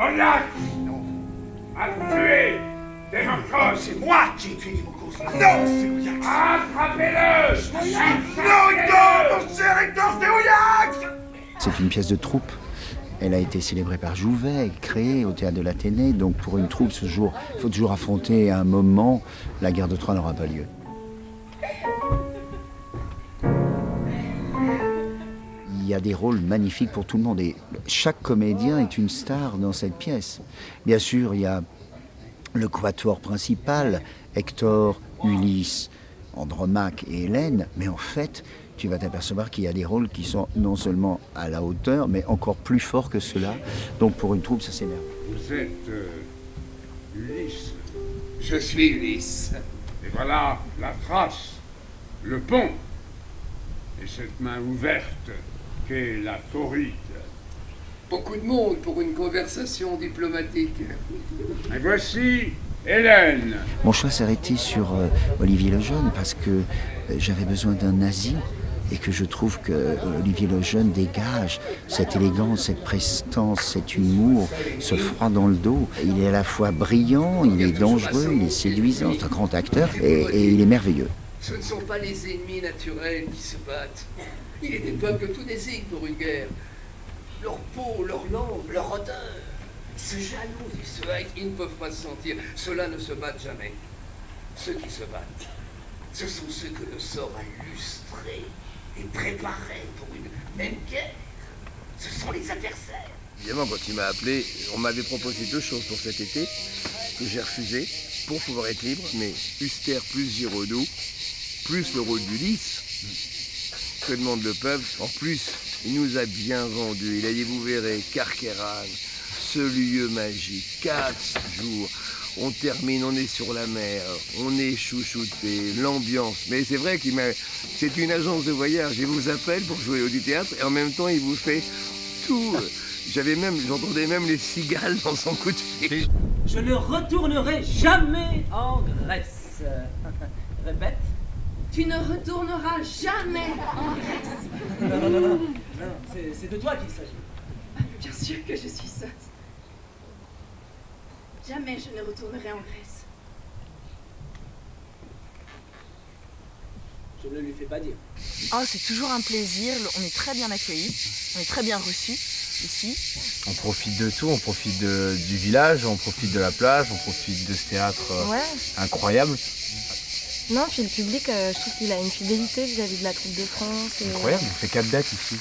Aurillac! Non. À tuer des Marcos! C'est moi qui ai tué Dimocos! Non, c'est Aurillac! Attrapez-le! Non, mon cher Hector, c'est Aurillac! C'est une pièce de troupe. Elle a été célébrée par Jouvet, créée au théâtre de l'Athénée. Donc pour une troupe, il faut toujours affronter un moment. La guerre de Troie n'aura pas lieu. Il y a des rôles magnifiques pour tout le monde et chaque comédien est une star dans cette pièce. Bien sûr, il y a le quatuor principal, Hector, Ulysse, Andromaque et Hélène, mais en fait, tu vas t'apercevoir qu'il y a des rôles qui sont non seulement à la hauteur, mais encore plus forts que cela. Donc pour une troupe, ça s'énerve. Vous êtes Ulysse. Je suis Ulysse. Et voilà la trace, le pont, et cette main ouverte qu'est la tauride. Beaucoup de monde pour une conversation diplomatique. Et voici Hélène. Mon choix s'est arrêté sur Olivier Lejeune parce que j'avais besoin d'un nazi et que je trouve que Olivier Lejeune dégage cette élégance, cette prestance, cet humour, ce froid dans le dos. Il est à la fois brillant, il est dangereux, il est séduisant, c'est un grand acteur et il est merveilleux. Ce ne sont pas les ennemis naturels qui se battent. Il est des peuples que tout désigne pour une guerre. Leur peau, leur langue, leur odeur. Ils se jalousent, ils se haïssent, ils ne peuvent pas se sentir. Ceux-là ne se battent jamais. Ceux qui se battent, ce sont ceux que le sort a lustrés et préparés pour une même guerre. Ce sont les adversaires. Évidemment, quand il m'a appelé, on m'avait proposé 2 choses pour cet été, que j'ai refusé, pour pouvoir être libre, mais Huster plus Giraudot, plus le rôle d'Ulysse, que demande le peuple. En plus, il nous a bien vendu. Il a dit, vous verrez, Carqueiranne, ce lieu magique, 4 jours, on termine, on est sur la mer, on est chouchouté, l'ambiance. Mais c'est vrai c'est une agence de voyage. Il vous appelle pour jouer au du théâtre et en même temps, il vous fait tout. J'entendais même les cigales dans son coup de fil. Je ne retournerai jamais en Grèce. Répète. Tu ne retourneras jamais en Grèce. Non, c'est de toi qu'il s'agit. Bien sûr que je suis sotte. Jamais je ne retournerai en Grèce. Je ne lui fais pas dire. Oh, c'est toujours un plaisir, on est très bien accueillis, on est très bien reçus ici. On profite de tout, on profite du village, on profite de la plage, on profite de ce théâtre incroyable. Non, puis le public, je trouve qu'il a une fidélité vis-à-vis de la troupe de France. Incroyable, on fait 4 dates ici.